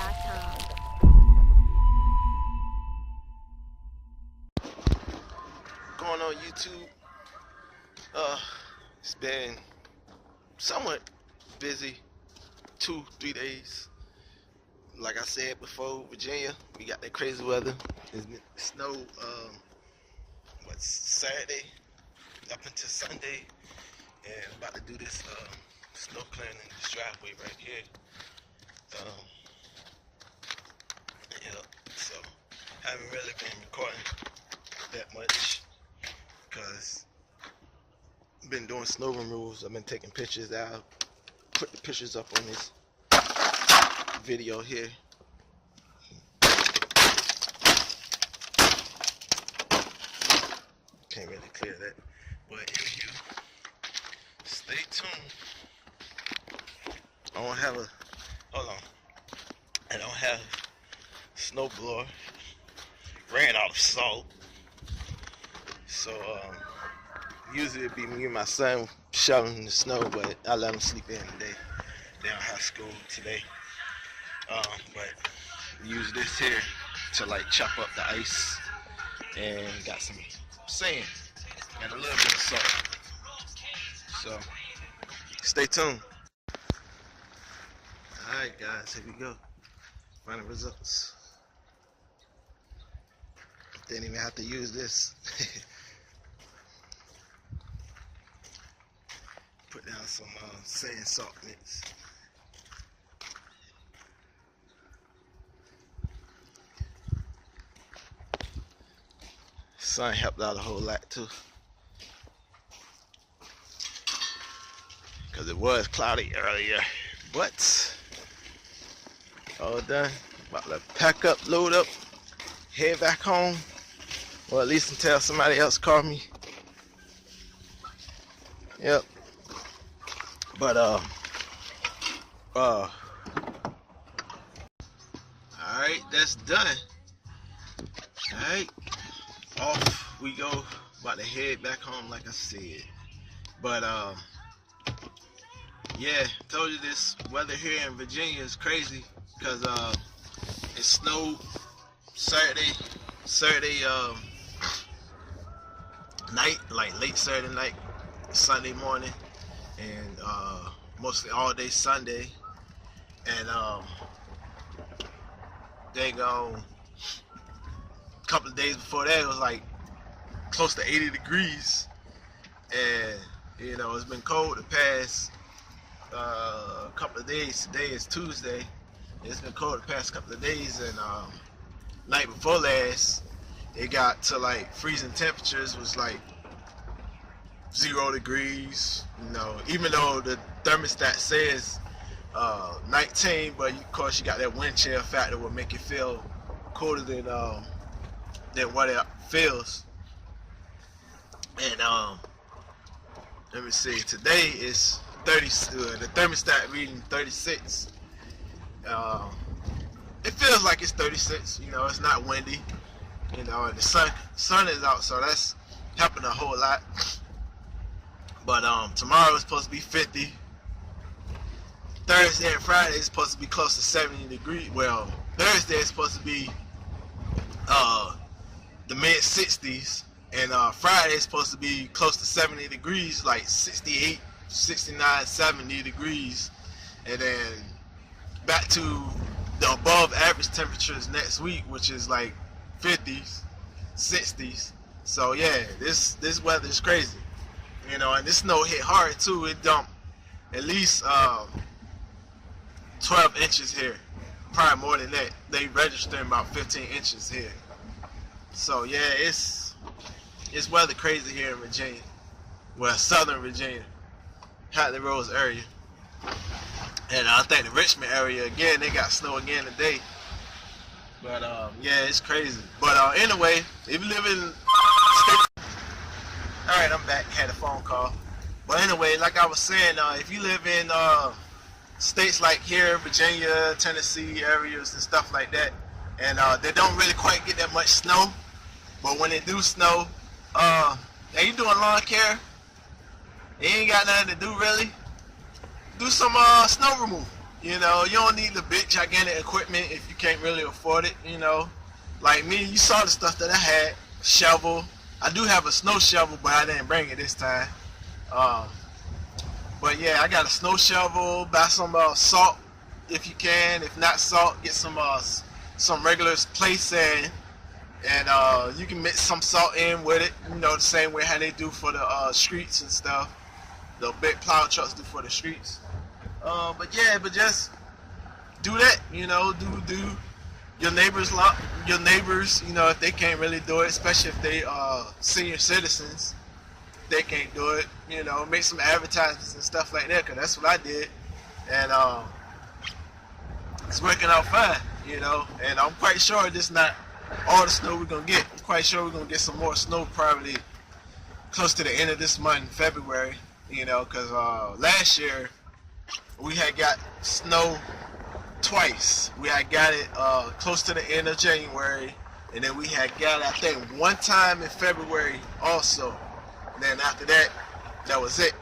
BriggsStrattonMurrey.com. Going on YouTube. It's been somewhat busy 2-3 days. Like I said before, Virginia, we got that crazy weather. It's been snow Saturday up until Sunday, and I'm about to do this snow clearing in this driveway right here. Yeah, so I haven't really been recording that much because I've been doing snow removals. I've been taking pictures out, put the pictures up on this video here. Can't really clear that, but if you stay tuned, I don't have a, hold on, I don't have a snow blower. Ran out of salt, so usually it'd be me and my son shoveling the snow, but I let him sleep in today. They don't have school today, but use this here to like chop up the ice, and got some sand and a little bit of salt. So stay tuned. Alright guys, here we go. Final results. Didn't even have to use this. Put down some sand salt mix. Sun helped out a whole lot too, because it was cloudy earlier, but all done. About to pack up, load up, head back home, or at least until somebody else call me. Yep. But alright, that's done. Alright, off we go. About to head back home like I said. But yeah, told you this weather here in Virginia is crazy, because it snowed Saturday night, like late Saturday night, Sunday morning, and mostly all day Sunday, and they go a couple of days before that it was like close to 80 degrees, and you know it's been cold the past couple of days. Today is Tuesday. It's been cold the past couple of days, and night before last it got to like freezing temperatures, was like 0 degrees, you know, even though the thermostat says 19, but of course you got that wind chill factor will make it feel colder than what it feels. And let me see, today is 30, the thermostat reading 36. It feels like it's 36, you know, it's not windy, you know, and the sun is out, so that's helping a whole lot. But tomorrow is supposed to be 50. Thursday and Friday is supposed to be close to 70 degrees. Well, Thursday is supposed to be the mid 60s, and Friday is supposed to be close to 70 degrees, like 68, 69, 70 degrees, and then back to the above average temperatures next week, which is like 50s, 60s. So yeah, this weather is crazy, you know, and this snow hit hard too. It dumped at least 12 inches here, probably more than that. They registered about 15 inches here. So yeah, it's weather crazy here in Virginia, well, Southern Virginia, Hatley Rose area. And I think the Richmond area, again, they got snow again today. But yeah, it's crazy. But anyway, if you live in alright, I'm back, had a phone call. But anyway, like I was saying, if you live in states like here, Virginia, Tennessee areas and stuff like that, and they don't really quite get that much snow, but when they do snow, and you doing lawn care, you ain't got nothing to do really, do some snow removal. You know, you don't need the big gigantic equipment if you can't really afford it, you know. Like me, you saw the stuff that I had. Shovel. I do have a snow shovel, but I didn't bring it this time. But yeah, I got a snow shovel. Buy some salt if you can. If not salt, get some regular play sand, and you can mix some salt in with it. You know, the same way how they do for the streets and stuff. The big plow trucks do for the streets. But just do that. You know, do your neighbors, you know, if they can't really do it, especially if they senior citizens, they can't do it. You know, make some advertisements and stuff like that, 'cause that's what I did, and it's working out fine. You know, and I'm quite sure this not all the snow we're gonna get. I'm quite sure we're gonna get some more snow probably close to the end of this month in February. You know, 'cause last year we had got snow twice. We had got it close to the end of January, and then we had got it, I think, one time in February also. And then after that, that was it.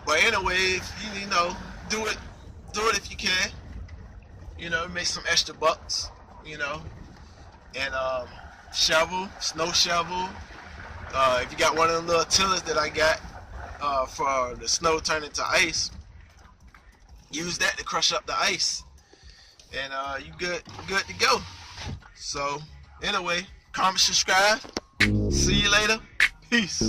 But anyway, you know, do it if you can. You know, make some extra bucks. You know, and shovel, snow shovel. If you got one of them little tillers that I got for the snow turning to ice, use that to crush up the ice, and you good to go. So anyway, comment, subscribe. See you later. Peace.